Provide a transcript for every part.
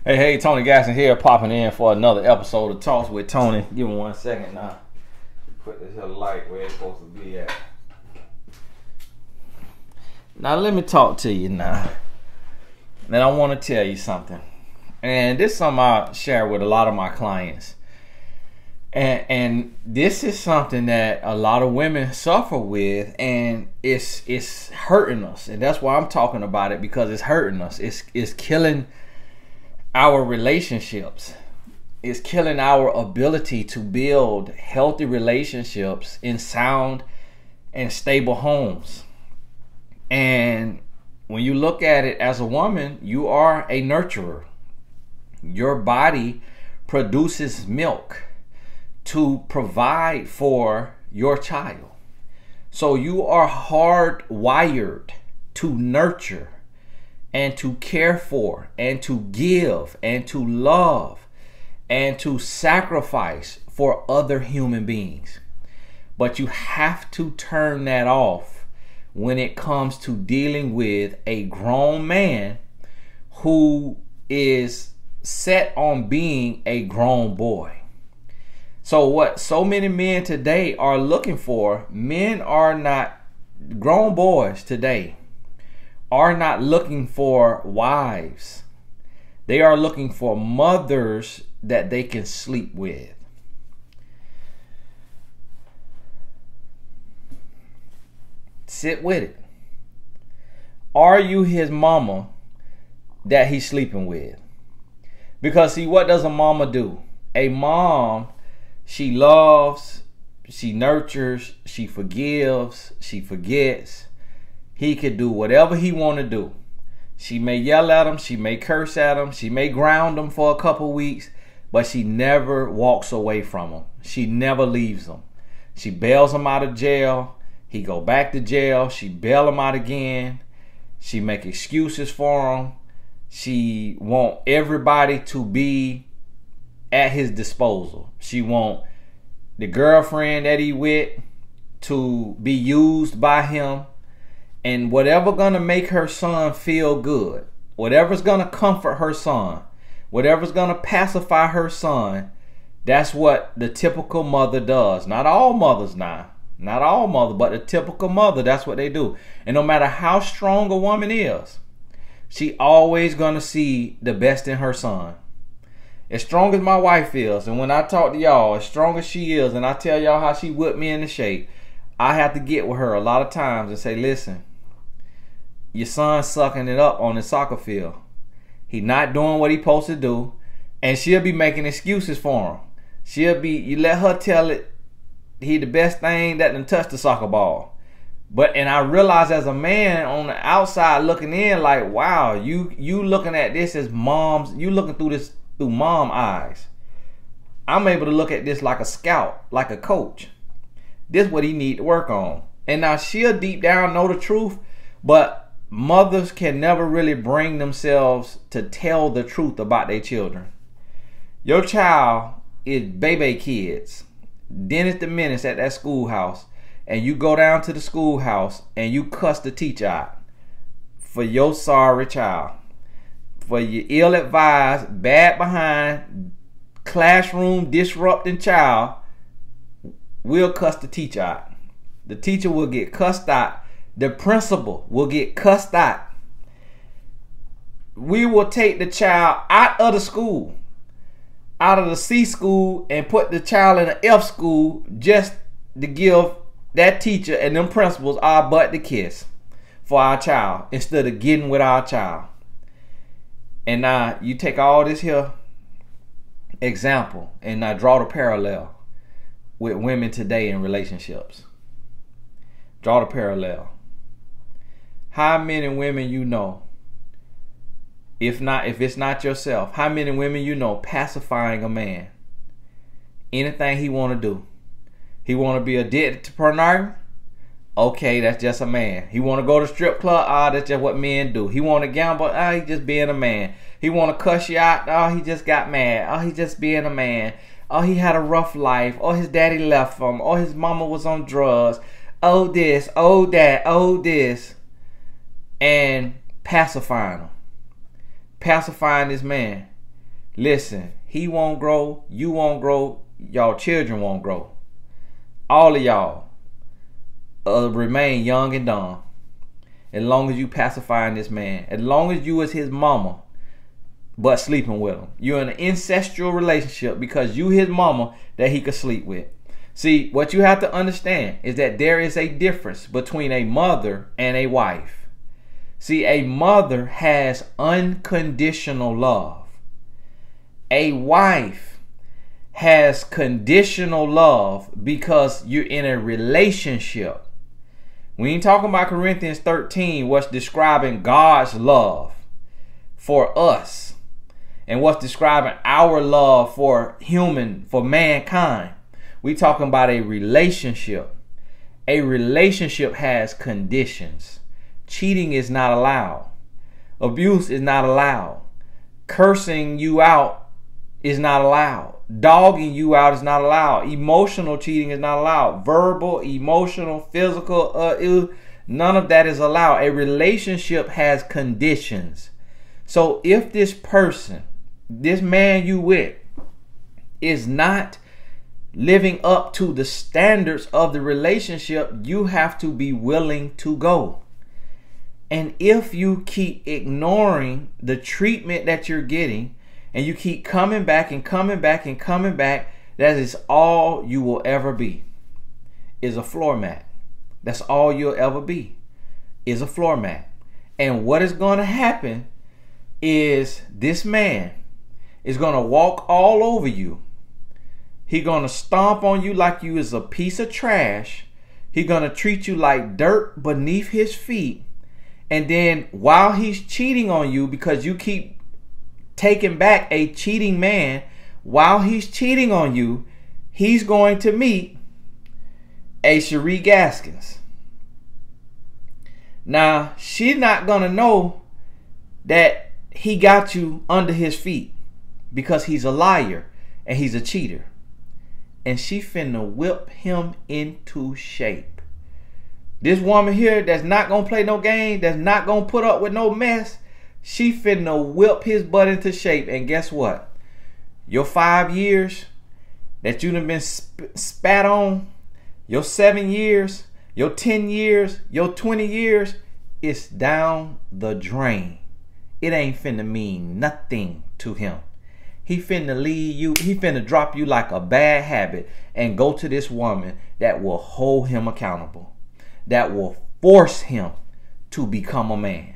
Hey, Tony Gasson here, popping in for another episode of Talks with Tony. Give me 1 second now. Put this here light where it's supposed to be at. Now let me talk to you now. And I want to tell you something. And this is something I share with a lot of my clients. And this is something that a lot of women suffer with, and it's hurting us. And that's why I'm talking about it, because it's hurting us. It's killing our relationships. It's killing our ability to build healthy relationships in sound and stable homes. And when you look at it as a woman, you are a nurturer. Your body produces milk to provide for your child. So you are hardwired to nurture and to care for and to give and to love and to sacrifice for other human beings. But you have to turn that off when it comes to dealing with a grown man who is set on being a grown boy. So what so many men today are looking for, grown boys today are not looking for wives. They are looking for mothers that they can sleep with. Sit with it. Are you his mama that he's sleeping with? Because see, what does a mama do? A mom, she loves, she nurtures, she forgives, she forgets. He could do whatever he want to do. She may yell at him, she may curse at him, she may ground him for a couple weeks, but she never walks away from him. She never leaves him. She bails him out of jail. He go back to jail. She bail him out again. She make excuses for him. She want everybody to be at his disposal. She want the girlfriend that he with to be used by him. And whatever gonna make her son feel good, whatever's gonna comfort her son, whatever's gonna pacify her son, that's what the typical mother does. Not all mothers now. Not all mothers, but the typical mother, that's what they do. And no matter how strong a woman is, she always gonna see the best in her son. As strong as my wife is, and when I talk to y'all, as strong as she is, and I tell y'all how she whipped me into shape, I have to get with her a lot of times and say, listen, your son's sucking it up on the soccer field. He not doing what he supposed to do. And she'll be making excuses for him. You let her tell it, he the best thing that done touched the soccer ball. And I realize as a man on the outside looking in, like, wow, you looking at this as moms, you looking through this through mom eyes. I'm able to look at this like a scout, like a coach. This is what he need to work on. And now she'll deep down know the truth, but mothers can never really bring themselves to tell the truth about their children. Your child is baby kids, Dennis the Menace at that schoolhouse, and you go down to the schoolhouse and you cuss the teacher out for your sorry child, for your ill-advised, bad behind, classroom disrupting child. We'll cuss the teacher out. The teacher will get cussed out. The principal will get cussed out. We will take the child out of the school, out of the C school, and put the child in an F school just to give that teacher and them principals our butt to kiss for our child instead of getting with our child. And now you take all this here example and now draw the parallel with women today in relationships. Draw the parallel. How many women you know, if it's not yourself, how many women you know pacifying a man? Anything he want to do. He want to be addicted to pornography? Okay, that's just a man. He want to go to strip club? That's just what men do. He want to gamble? He just being a man. He want to cuss you out? He just got mad. He just being a man. He had a rough life. His daddy left him. His mama was on drugs. This, that, this. And pacifying him. Pacifying this man. Listen, he won't grow, you won't grow, y'all children won't grow. All of y'all remain young and dumb. As long as you pacifying this man. As long as you is his mama, but sleeping with him. You're in an ancestral relationship because you his mama that he could sleep with. See, what you have to understand is that there is a difference between a mother and a wife. See, a mother has unconditional love. A wife has conditional love because you're in a relationship. We ain't talking about Corinthians 13, what's describing God's love for us and what's describing our love for mankind. We talking about a relationship. A relationship has conditions. Cheating is not allowed. Abuse is not allowed. Cursing you out is not allowed. Dogging you out is not allowed. Emotional cheating is not allowed. Verbal, emotional, physical, none of that is allowed. A relationship has conditions. So if this person, this man you with, is not living up to the standards of the relationship, you have to be willing to go. And if you keep ignoring the treatment that you're getting, and you keep coming back and coming back and coming back, that is all you will ever be, is a floor mat. That's all you'll ever be, is a floor mat. And what is going to happen is this man is going to walk all over you. He's going to stomp on you like you is a piece of trash. He's going to treat you like dirt beneath his feet. And then while he's cheating on you, because you keep taking back a cheating man, while he's cheating on you, he's going to meet a Cherie Gaskins. Now, she's not going to know that he got you under his feet because he's a liar and he's a cheater. And she finna whip him into shape. This woman here that's not going to play no game, that's not going to put up with no mess, she finna whip his butt into shape. And guess what? Your 5 years that you done been spat on, your 7 years, your 10 years, your 20 years, it's down the drain. It ain't finna mean nothing to him. He finna leave you, he finna drop you like a bad habit and go to this woman that will hold him accountable, that will force him to become a man.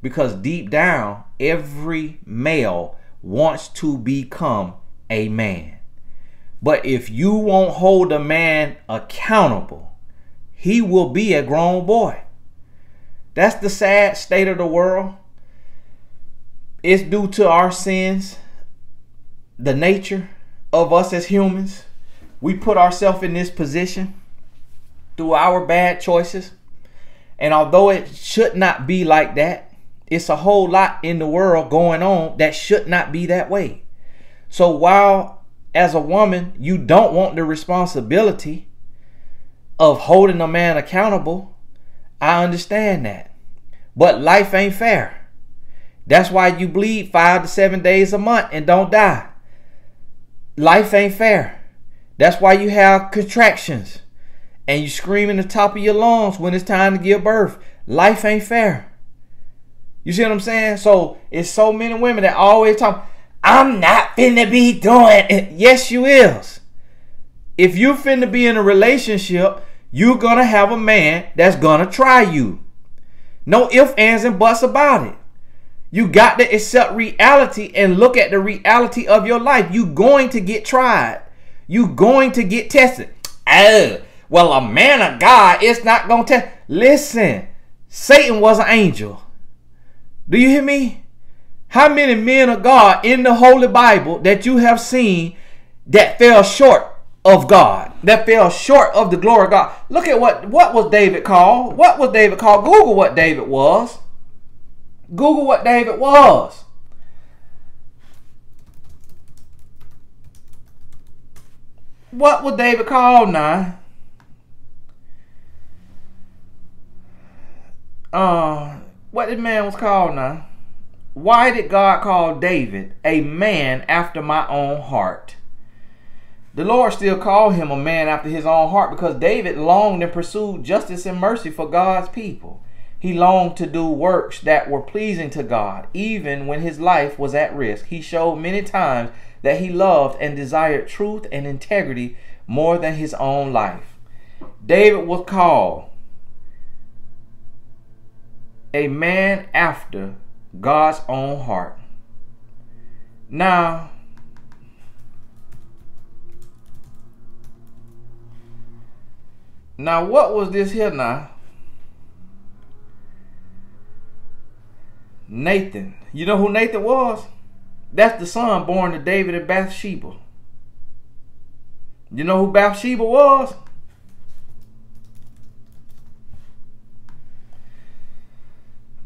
Because deep down, every male wants to become a man. But if you won't hold a man accountable, he will be a grown boy. That's the sad state of the world. It's due to our sins, the nature of us as humans. We put ourselves in this position through our bad choices. And although it should not be like that, it's a whole lot in the world going on that should not be that way. So while as a woman, you don't want the responsibility of holding a man accountable, I understand that. But life ain't fair. That's why you bleed 5 to 7 days a month and don't die. Life ain't fair. That's why you have contractions and you scream in the top of your lungs when it's time to give birth. Life ain't fair. You see what I'm saying? So it's so many women that always talk, I'm not finna be doing it. Yes, you is. If you finna be in a relationship, you're gonna have a man that's gonna try you. No ifs, ands, and buts about it. You got to accept reality and look at the reality of your life. You going to get tried. You going to get tested. Oh, well, a man of God is not going to test. Listen, Satan was an angel. Do you hear me? How many men of God in the Holy Bible that you have seen that fell short of God, that fell short of the glory of God? Look at what was David called? What was David called? Google what David was. Google what David was. What was David called now? What this man was called now? why did God call David a man after my own heart? The Lord still called him a man after his own heart because David longed and pursued justice and mercy for God's people. He longed to do works that were pleasing to God, even when his life was at risk. He showed many times that he loved and desired truth and integrity more than his own life. David was called a man after God's own heart. Now, what was this here now? Nathan. You know who Nathan was? That's the son born to David and Bathsheba. You know who Bathsheba was?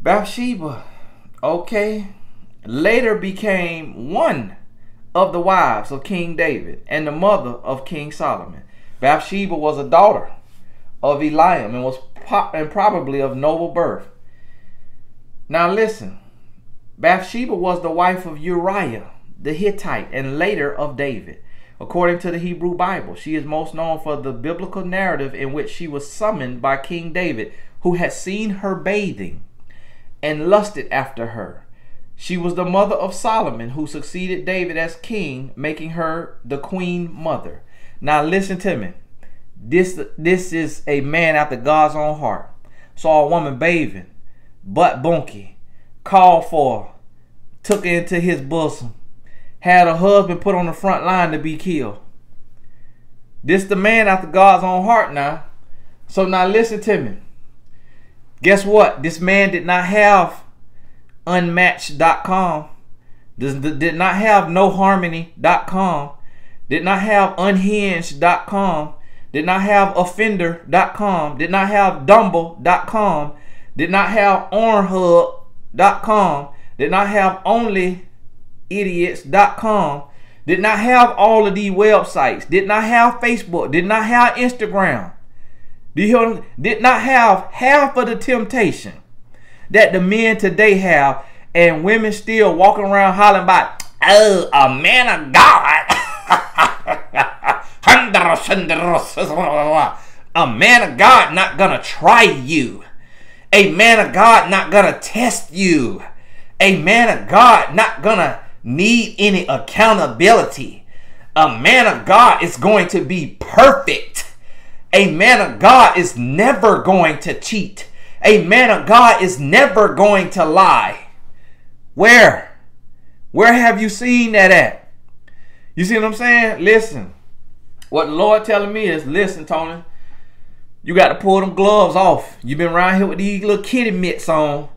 Bathsheba, okay, later became one of the wives of King David and the mother of King Solomon. Bathsheba was a daughter of Eliam and was probably of noble birth. Now listen, Bathsheba was the wife of Uriah the Hittite and later of David. According to the Hebrew Bible, she is most known for the biblical narrative in which she was summoned by King David, who had seen her bathing and lusted after her. She was the mother of Solomon, who succeeded David as king, making her the queen mother. Now listen to me. This is a man after God's own heart. Saw a woman bathing, butt bunky, called for her, took her into his bosom, had her husband put on the front line to be killed. This the man after God's own heart now. So now listen to me. Guess what? This man did not have Unmatched.com, did not have NoHarmony.com, did not have Unhinged.com, did not have Offender.com, did not have Dumble.com, did not have Ornhub.com, did not have OnlyIdiots.com, did not have all of these websites, did not have Facebook, did not have Instagram. Do you hear? Did not have half of the temptation that the men today have, and women still walking around hollering about, oh, a man of God. A man of God not gonna try you. A man of God not gonna test you. A man of God not gonna need any accountability. A man of God is going to be perfect. A man of God is never going to cheat. A man of God is never going to lie. Where? Where have you seen that at? You see what I'm saying? Listen. What the Lord telling me is, listen, Tony, you got to pull them gloves off. You've been around here with these little kitty mitts on.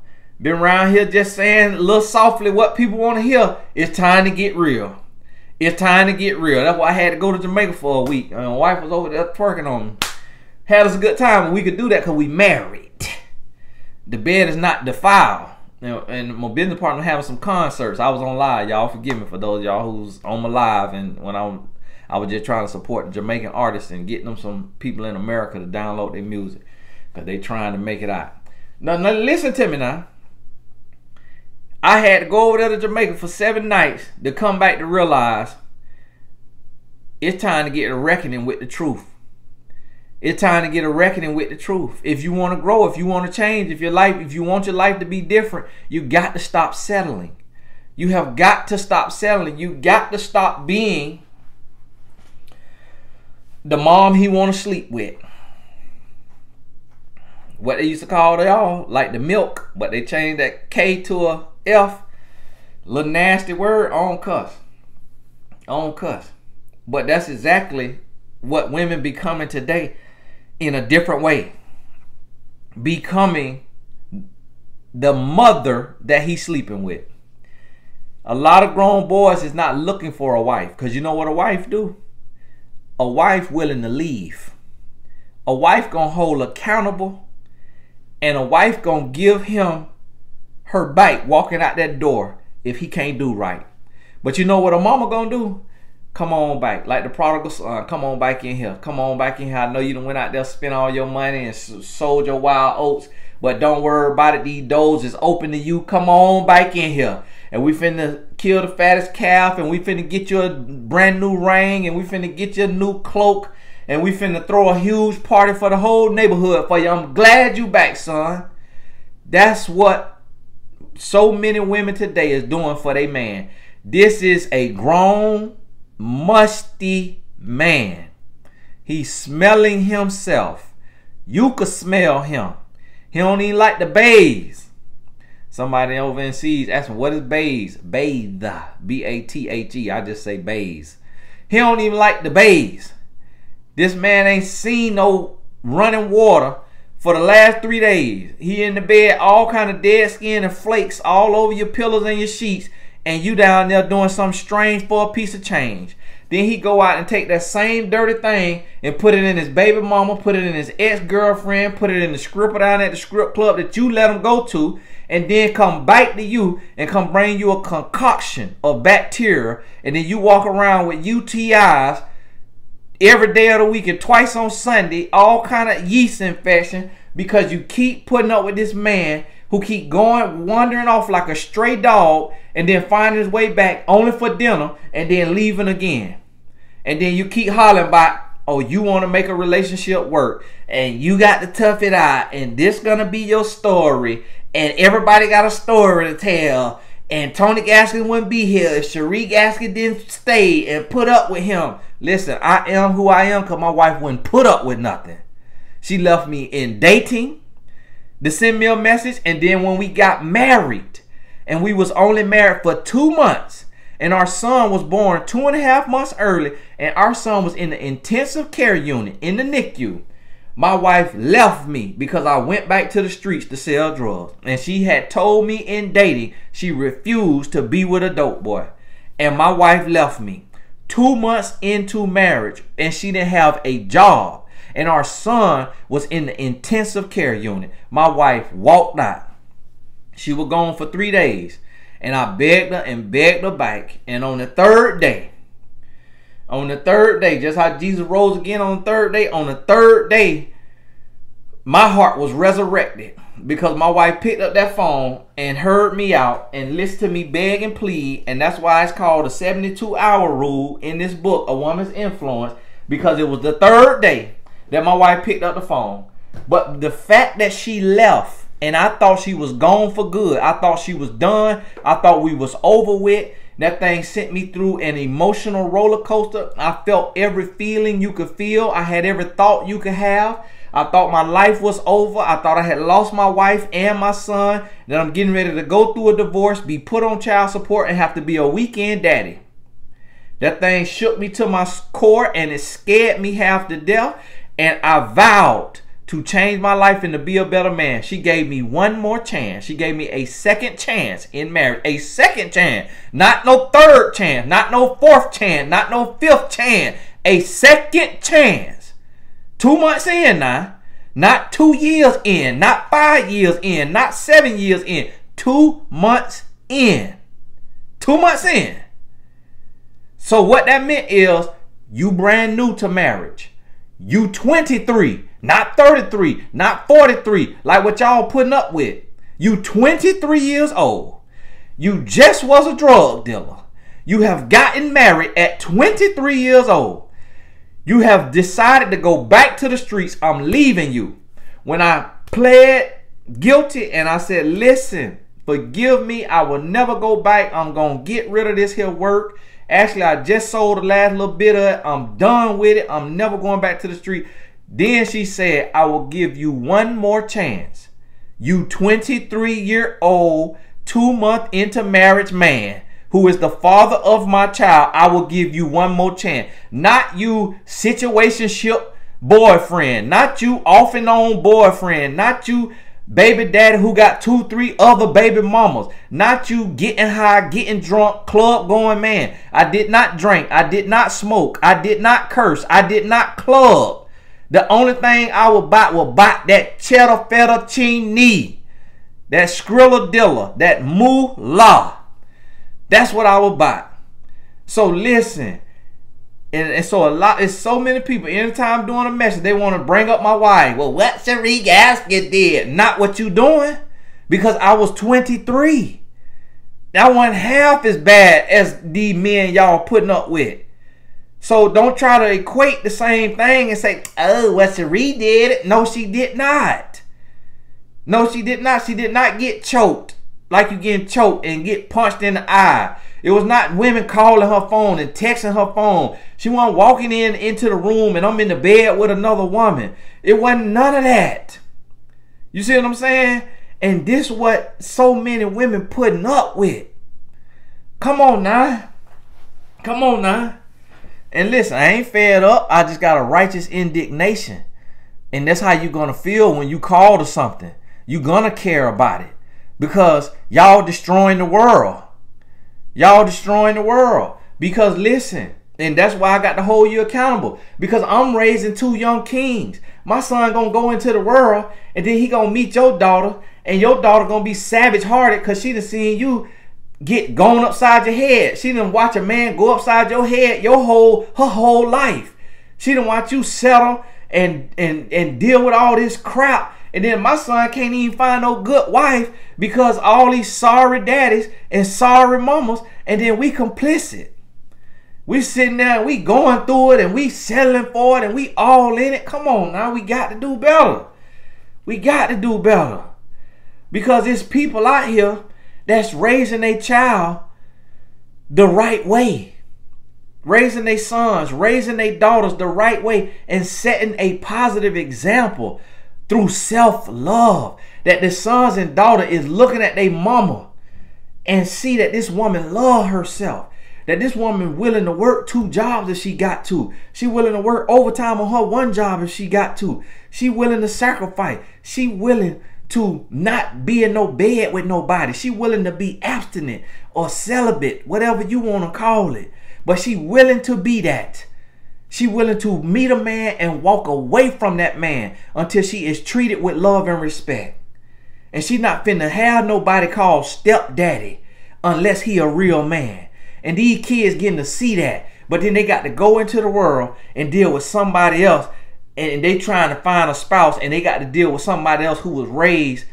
Been around here just saying a little softly what people want to hear. It's time to get real. It's time to get real. That's why I had to go to Jamaica for a week. My wife was over there twerking on me. Had us a good time, and we could do that because we married. The bed is not defiled. And my business partner having some concerts. I was on live, y'all. Forgive me for those of y'all who's on my live, and when I was just trying to support the Jamaican artists and getting them some people in America to download their music because they trying to make it out. Now listen to me now. I had to go over there to Jamaica for 7 nights to come back to realize it's time to get a reckoning with the truth. It's time to get a reckoning with the truth. If you want to grow, if you want to change, if you want your life to be different, you got to stop settling. You have got to stop settling. You got to stop being the mom he want to sleep with. What they used to call y'all, like the milk, but they changed that K to a F. Little nasty word, on cuss. On cuss. But that's exactly what women becoming today in a different way. Becoming the mother that he's sleeping with. A lot of grown boys is not looking for a wife, because you know what a wife do? A wife willing to leave. A wife gonna hold accountable, and a wife gonna give him her bite walking out that door if he can't do right. But you know what a mama gonna do? Come on back, like the prodigal son. Come on back in here. Come on back in here. I know you done went out there, spent all your money and sold your wild oats, But don't worry about it. These doors is open to you. Come on back in here. And we finna kill the fattest calf. And we finna get you a brand new ring. And we finna get you a new cloak. And we finna throw a huge party for the whole neighborhood for you. I'm glad you back, son. That's what so many women today is doing for their man. This is a grown, musty man. He's smelling himself. You could smell him. He don't even like the bathe. Somebody over in C's asking, what is bathe? Bathe. B-A-T-H-E. I just say bathe. He don't even like the bathe. This man ain't seen no running water for the last 3 days. He in the bed, all kind of dead skin and flakes all over your pillows and your sheets, and you down there doing something strange for a piece of change. Then he go out and take that same dirty thing and put it in his baby mama, put it in his ex-girlfriend, put it in the stripper down at the strip club that you let him go to, and then come back to you and come bring you a concoction of bacteria, and then you walk around with UTIs every day of the week and twice on Sunday, all kind of yeast infection, because you keep putting up with this man who keep going, wandering off like a stray dog, and then finding his way back only for dinner and then leaving again. And then you keep hollering about, oh, you want to make a relationship work, and you got to tough it out, and this gonna be your story, and everybody got a story to tell. And Tony Gaskins wouldn't be here if Cherie Gaskins didn't stay and put up with him. Listen, I am who I am because my wife wouldn't put up with nothing. She left me in dating to send me a message. And then when we got married, and we was only married for 2 months, and our son was born 2.5 months early, and our son was in the intensive care unit in the NICU, my wife left me because I went back to the streets to sell drugs. And she had told me in dating she refused to be with a dope boy. And my wife left me 2 months into marriage, and she didn't have a job. And our son was in the intensive care unit. My wife walked out. She was gone for 3 days. And I begged her and begged her back. And on the third day, just how Jesus rose again on the third day, my heart was resurrected because my wife picked up that phone and heard me out and listened to me beg and plead. And that's why it's called the 72-hour rule in this book, A Woman's Influence, because it was the third day that my wife picked up the phone. But the fact that she left, and I thought she was gone for good, I thought she was done, I thought we was over with. That thing sent me through an emotional roller coaster. I felt every feeling you could feel. I had every thought you could have. I thought my life was over. I thought I had lost my wife and my son. That I'm getting ready to go through a divorce, be put on child support, and have to be a weekend daddy. That thing shook me to my core, and it scared me half to death. And I vowed to change my life and to be a better man. She gave me one more chance. She gave me a second chance in marriage. A second chance. Not no third chance. Not no fourth chance. Not no fifth chance. A second chance. 2 months in now. Not 2 years in. Not 5 years in. Not 7 years in. 2 months in. 2 months in. So what that meant is you brand new to marriage. You 23. Not 33, not 43, like what y'all putting up with. You 23 years old. You just was a drug dealer. You have gotten married at 23 years old. You have decided to go back to the streets. I'm leaving you. When I pled guilty and I said, listen, forgive me. I will never go back. I'm going to get rid of this here work. Actually, I just sold the last little bit of it. I'm done with it. I'm never going back to the street. Then she said, I will give you one more chance. You 23-year-old, 2 month into marriage man who is the father of my child, I will give you one more chance. Not you situationship boyfriend. Not you off and on boyfriend. Not you baby daddy who got 2, 3 other baby mamas. Not you getting high, getting drunk, club going man. I did not drink. I did not smoke. I did not curse. I did not club. The only thing I would buy that cheddar fettuccine, that Skrilladilla, that moolah. That's what I would buy. So listen, And so it's so many people, anytime doing a message, they want to bring up my wife. Well, what Cherie Gaskin did, not what you doing. Because I was 23. That wasn't half as bad as the men y'all putting up with. So don't try to equate the same thing and say, oh, what Cherie did. No, she did not. No, she did not. She did not get choked like you getting choked and get punched in the eye. It was not women calling her phone and texting her phone. She wasn't walking into the room and I'm in the bed with another woman. It wasn't none of that. You see what I'm saying? And this is what so many women putting up with. Come on now. Come on now. And listen, I ain't fed up. I just got a righteous indignation. And that's how you're going to feel when you call to something. You're going to care about it. Because y'all destroying the world. Y'all destroying the world. Because listen, and that's why I got to hold you accountable. Because I'm raising 2 young kings. My son going to go into the world and then he going to meet your daughter. And your daughter going to be savage hearted because she done seen you get gone upside your head. She done watch a man go upside your head her whole life. She done watch you settle and deal with all this crap. And then my son can't even find no good wife because all these sorry daddies and sorry mamas, and then we complicit. We sitting there and we going through it and we settling for it and we all in it. Come on now, we got to do better. We got to do better. Because there's people out here that's raising their child the right way. Raising their sons, raising their daughters the right way and setting a positive example through self-love. That the sons and daughter is looking at their mama and see that this woman love herself. That this woman willing to work 2 jobs if she got to. She willing to work overtime on her 1 job if she got to. She willing to sacrifice. She willing to not be in no bed with nobody. She willing to be abstinent or celibate, whatever you want to call it. But she willing to be that. She willing to meet a man and walk away from that man until she is treated with love and respect. And she not finna have nobody called stepdaddy unless he a real man. And these kids getting to see that. But then they got to go into the world and deal with somebody else. And they trying to find a spouse and they got to deal with somebody else who was raised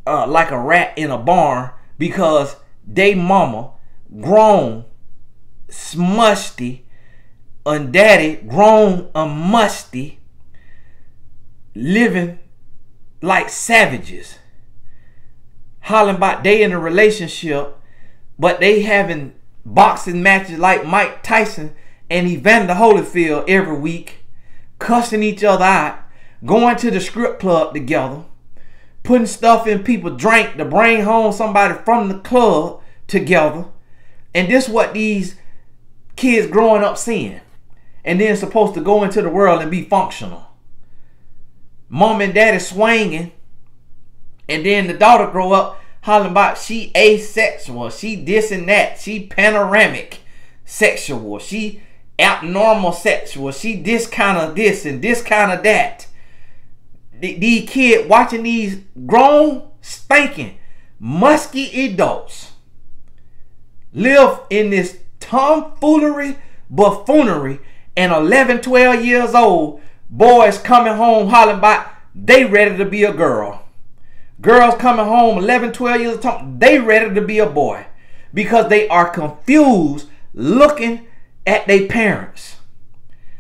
like a rat in a barn because they mama grown, musty, and daddy grown and musty, living like savages. Hollering about they in a relationship, but they having boxing matches like Mike Tyson and Evander Holyfield every week. Cussing each other out, going to the strip club together, putting stuff in people's drink to bring home somebody from the club together. And this is what these kids growing up seeing. And then supposed to go into the world and be functional. Mom and daddy swinging. And then the daughter grow up hollering about she asexual, she this and that, she panoramic sexual, she abnormal sexual, she this kind of this and this kind of that. These kids watching these grown, stinking, musky adults live in this tomfoolery, buffoonery, and 11, 12 years old boys coming home hollering about they ready to be a girl. Girls coming home 11, 12 years old, they ready to be a boy because they are confused looking at their parents,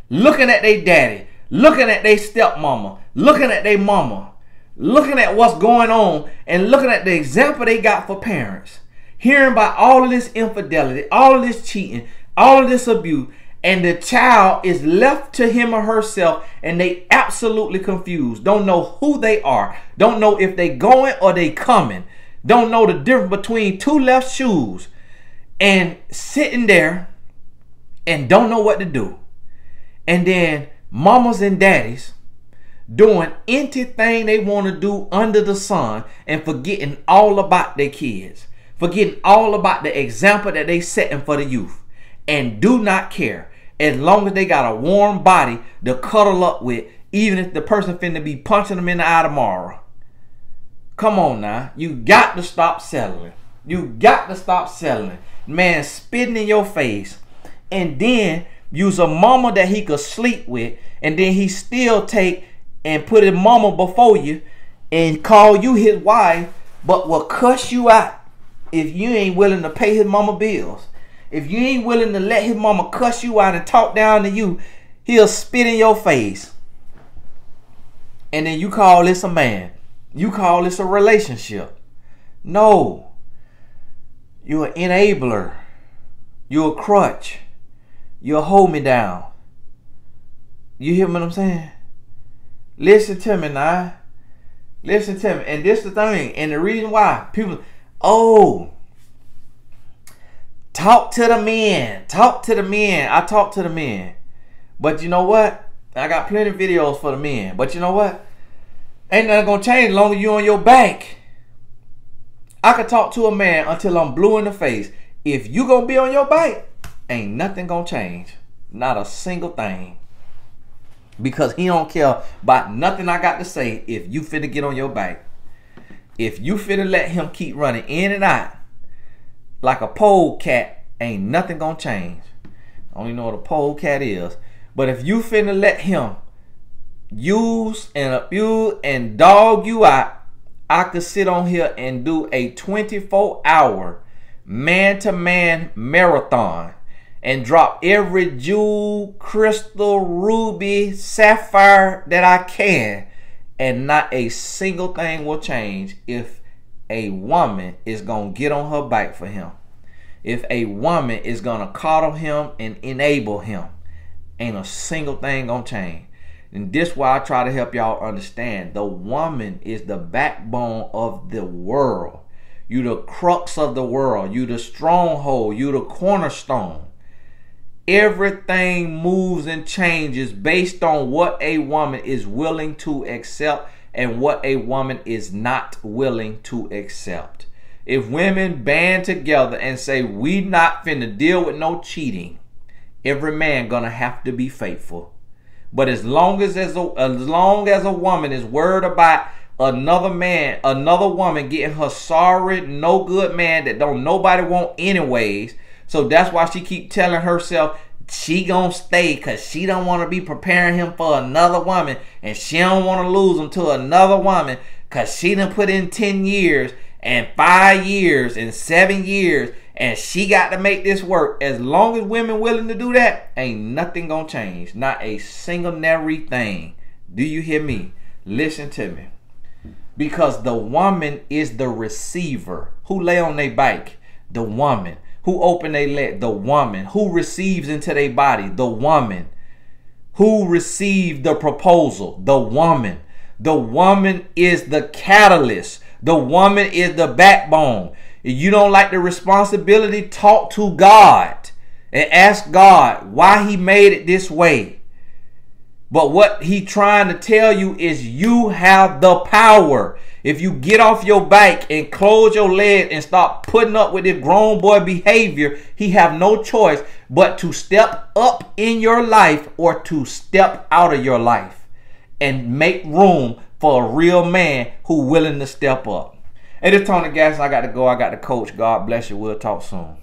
looking at their daddy, looking at their stepmama, looking at their mama, looking at what's going on and looking at the example they got for parents, hearing about all of this infidelity, all of this cheating, all of this abuse, and the child is left to him or herself and they absolutely confused, don't know who they are, don't know if they going or they coming, don't know the difference between 2 left shoes, and sitting there and don't know what to do. And then mamas and daddies doing anything they want to do under the sun and forgetting all about their kids, forgetting all about the example that they setting for the youth, and do not care as long as they got a warm body to cuddle up with, even if the person finna be punching them in the eye tomorrow. Come on now, you got to stop settling. You got to stop settling. Man spitting in your face. And then use a mama that he could sleep with, and then he still take and put his mama before you and call you his wife, but will cuss you out if you ain't willing to pay his mama bills. If you ain't willing to let his mama cuss you out and talk down to you, he'll spit in your face. And then you call this a man. You call this a relationship. No. You're an enabler. You're a crutch. You're a hold me down. You hear what I'm saying? Listen to me now. Listen to me. And this is the thing. And the reason why people, talk to the men. Talk to the men. I talk to the men. But you know what? I got plenty of videos for the men. But you know what? Ain't nothing gonna change as long as you on your back. I can talk to a man until I'm blue in the face. If you gonna be on your back, ain't nothing gonna change. Not a single thing. Because he don't care about nothing I got to say if you finna get on your back. If you finna let him keep running in and out like a pole cat, ain't nothing gonna change. I don't even know what a pole cat is. But if you finna let him use and abuse and dog you out, I could sit on here and do a 24-hour man-to-man marathon and drop every jewel, crystal, ruby, sapphire that I can, and not a single thing will change if a woman is gonna get on her back for him. If a woman is gonna coddle him and enable him, ain't a single thing gonna change. And this is why I try to help y'all understand. The woman is the backbone of the world. You the crux of the world. You the stronghold. You the cornerstone. Everything moves and changes based on what a woman is willing to accept and what a woman is not willing to accept. If women band together and say, we not finna deal with no cheating, every man gonna have to be faithful. But as long as a woman is worried about another woman getting her sorry, no good man that don't nobody want anyways, so that's why she keep telling herself she gonna stay because she don't want to be preparing him for another woman, and she don't want to lose him to another woman because she done put in 10 years and 5 years and 7 years, and she got to make this work. As long as women willing to do that, ain't nothing gonna change. Not a single nary thing. Do you hear me? Listen to me. Because the woman is the receiver. Who lay on their bike? The woman. Who open their leg? The woman. Who receives into their body? The woman. Who received the proposal? The woman. The woman is the catalyst. The woman is the backbone. If you don't like the responsibility, talk to God and ask God why he made it this way. But what he trying to tell you is you have the power. If you get off your back and close your legs and stop putting up with this grown boy behavior, he have no choice but to step up in your life or to step out of your life and make room for a real man who willing to step up. Hey, this is Tony Gaston. I got to go. I got to coach. God bless you. We'll talk soon.